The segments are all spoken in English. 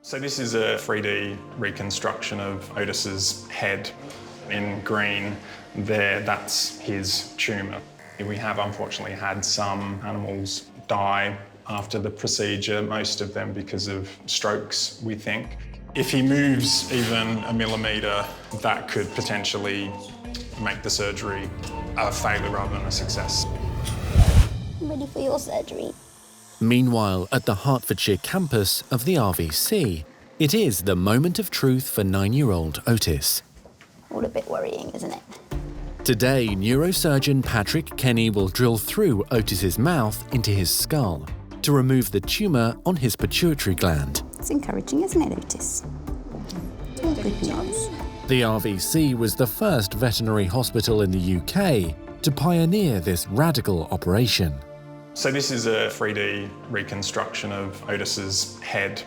So this is a 3D reconstruction of Otis's head. In green there, that's his tumour. We have unfortunately had some animals die after the procedure, most of them because of strokes, we think. If he moves even a millimetre, that could potentially make the surgery a failure rather than a success. I'm ready for your surgery. Meanwhile, at the Hertfordshire campus of the RVC, it is the moment of truth for 9-year-old Otis. All a bit worrying, isn't it? Today, neurosurgeon Patrick Kenny will drill through Otis's mouth into his skull to remove the tumour on his pituitary gland. It's encouraging, isn't it, Otis? All good news. The RVC was the first veterinary hospital in the UK to pioneer this radical operation. So this is a 3D reconstruction of Otis's head.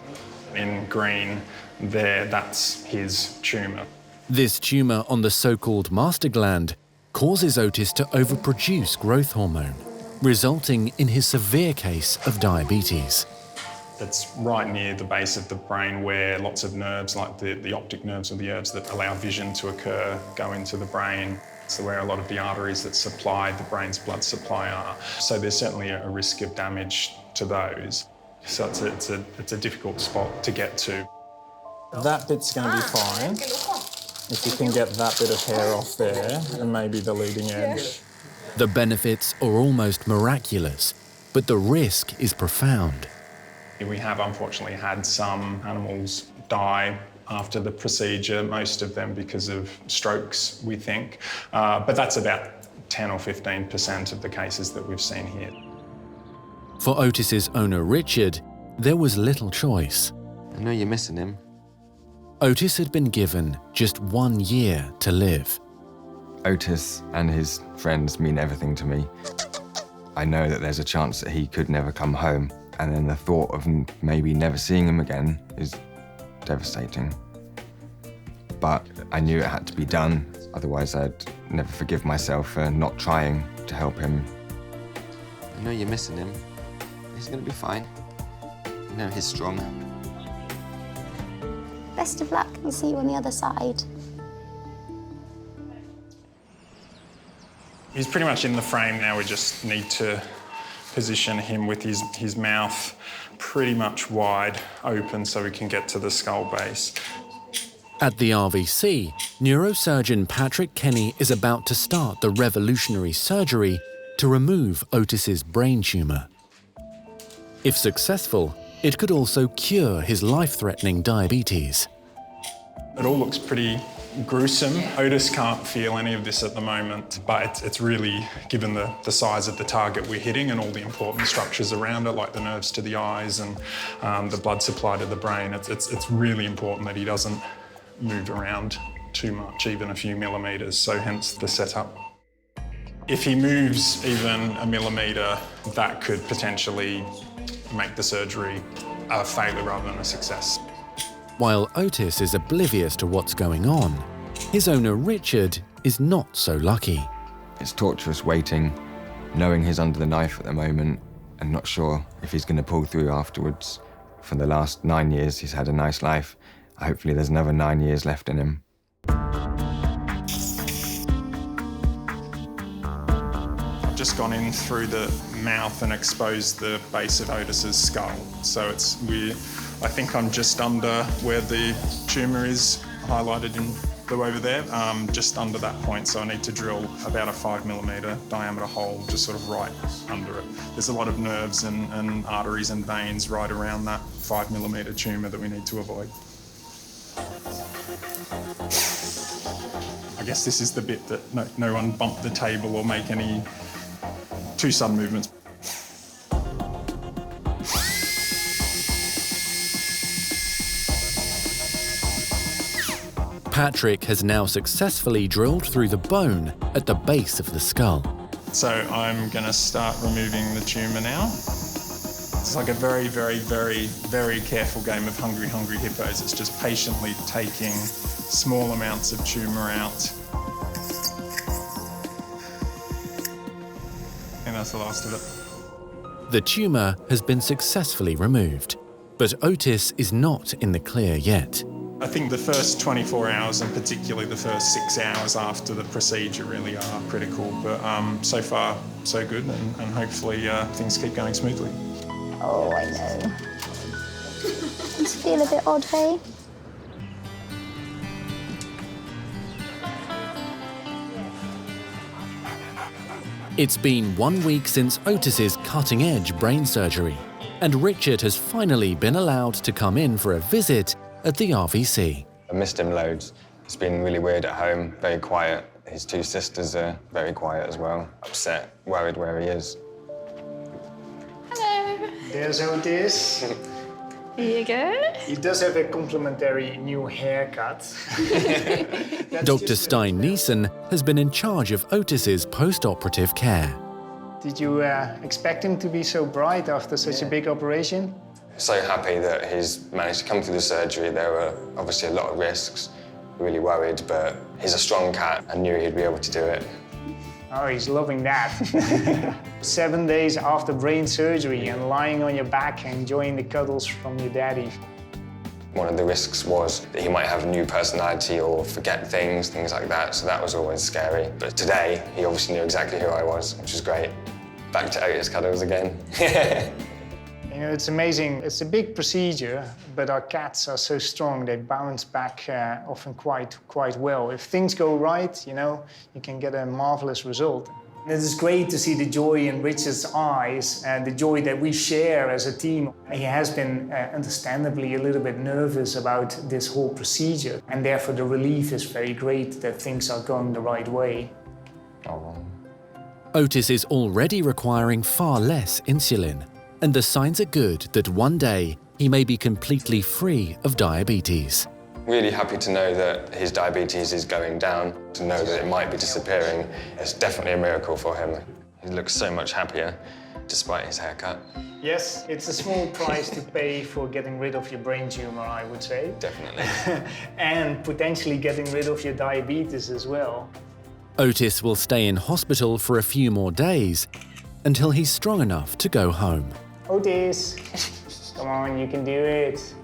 In green there, that's his tumour. This tumour on the so-called master gland causes Otis to overproduce growth hormone, resulting in his severe case of diabetes. It's right near the base of the brain where lots of nerves, like the optic nerves or the nerves that allow vision to occur, go into the brain. So where a lot of the arteries that supply the brain's blood supply are. So there's certainly a risk of damage to those. So it's a difficult spot to get to. That bit's going to be fine. If you can get that bit of hair off there and maybe the leading edge. The benefits are almost miraculous, but the risk is profound. We have unfortunately had some animals die after the procedure, most of them because of strokes, we think. But that's about 10 or 15% of the cases that we've seen here. For Otis's owner Richard, there was little choice. I know you're missing him. Otis had been given just 1 year to live. Otis and his friends mean everything to me. I know that there's a chance that he could never come home, and then the thought of maybe never seeing him again is devastating. But I knew it had to be done, otherwise I'd never forgive myself for not trying to help him. I know you're missing him. He's gonna be fine. You know he's strong. Best of luck and see you on the other side. He's pretty much in the frame now. We just need to position him with his mouth pretty much wide open so we can get to the skull base. At the RVC, neurosurgeon Patrick Kenny is about to start the revolutionary surgery to remove Otis's brain tumour. If successful, it could also cure his life-threatening diabetes. It all looks pretty gruesome. Otis can't feel any of this at the moment, but it's really, given the size of the target we're hitting and all the important structures around it, like the nerves to the eyes and the blood supply to the brain, it's really important that he doesn't move around too much, even a few millimetres, so hence the setup. If he moves even a millimetre, that could potentially make the surgery a failure rather than a success. While Otis is oblivious to what's going on, his owner Richard is not so lucky. It's torturous waiting, knowing he's under the knife at the moment and not sure if he's going to pull through afterwards. For the last 9 years, he's had a nice life. Hopefully there's another 9 years left in him. I've just gone in through the mouth and exposed the base of Otis's skull. So I think I'm just under where the tumour is highlighted in blue over there, just under that point. So I need to drill about a 5mm diameter hole just sort of right under it. There's a lot of nerves and arteries and veins right around that 5mm tumour that we need to avoid. I guess this is the bit that no one bump the table or make any too sudden movements. Patrick has now successfully drilled through the bone at the base of the skull. So I'm going to start removing the tumour now. It's like a very, very, very, very careful game of hungry, hungry hippos. It's just patiently taking small amounts of tumour out. And that's the last of it. The tumour has been successfully removed. But Otis is not in the clear yet. I think the first 24 hours and particularly the first 6 hours after the procedure really are critical. But so far, so good, and hopefully things keep going smoothly. Oh, I know. Does it feel a bit odd, hey? It's been 1 week since Otis's cutting-edge brain surgery, and Richard has finally been allowed to come in for a visit at the RVC. I missed him loads. It's been really weird at home, very quiet. His 2 sisters are very quiet as well, upset, worried where he is. Hello. There's Otis. Here you go. He does have a complimentary new haircut. Dr. Stein-Nielsen has been in charge of Otis's post-operative care. Did you expect him to be so bright after such a big operation? So happy that he's managed to come through the surgery. There were obviously a lot of risks, really worried, but he's a strong cat. I knew he'd be able to do it. Oh, he's loving that. 7 days after brain surgery and lying on your back enjoying the cuddles from your daddy. One of the risks was that he might have a new personality or forget things like that, so that was always scary. But today, he obviously knew exactly who I was, which was great. Back to Otis cuddles again. You know, it's amazing. It's a big procedure, but our cats are so strong. They bounce back often quite well. If things go right, you know, you can get a marvelous result. It is great to see the joy in Richard's eyes and the joy that we share as a team. He has been understandably a little bit nervous about this whole procedure, and therefore the relief is very great that things are going the right way. Oh. Otis is already requiring far less insulin, and the signs are good that one day he may be completely free of diabetes. Really happy to know that his diabetes is going down, to know that it might be disappearing. It's definitely a miracle for him. He looks so much happier, despite his haircut. Yes, it's a small price to pay for getting rid of your brain tumor, I would say. Definitely. And potentially getting rid of your diabetes as well. Otis will stay in hospital for a few more days until he's strong enough to go home. Otis, come on, you can do it.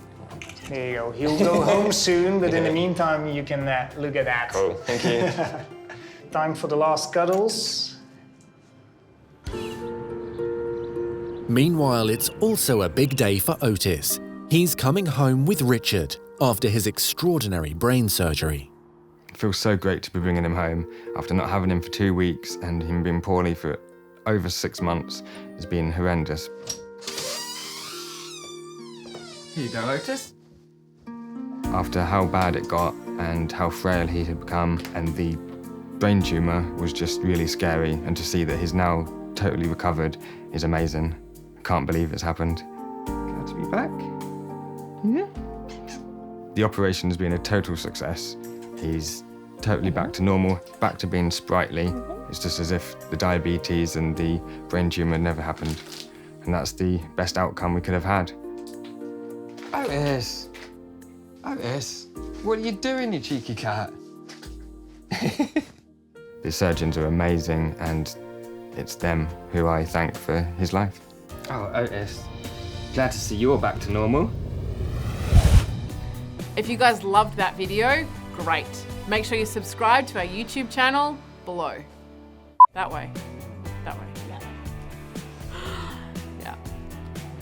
There you go. He'll go home soon, but in the meantime, you can look at that. Cool, thank you. Time for the last cuddles. Meanwhile, it's also a big day for Otis. He's coming home with Richard after his extraordinary brain surgery. It feels so great to be bringing him home after not having him for 2 weeks and him being poorly for over 6 months. It's been horrendous. Here you go, Otis. After how bad it got and how frail he had become, and the brain tumour was just really scary, and to see that he's now totally recovered is amazing. I can't believe it's happened. Glad to be back. Yeah. The operation has been a total success. He's totally back to normal, back to being sprightly. It's just as if the diabetes and the brain tumour never happened. And that's the best outcome we could have had. Otis. Otis, what are you doing, you cheeky cat? The surgeons are amazing, and it's them who I thank for his life. Oh, Otis. Glad to see you're back to normal. If you guys loved that video, great. Make sure you subscribe to our YouTube channel below. That way.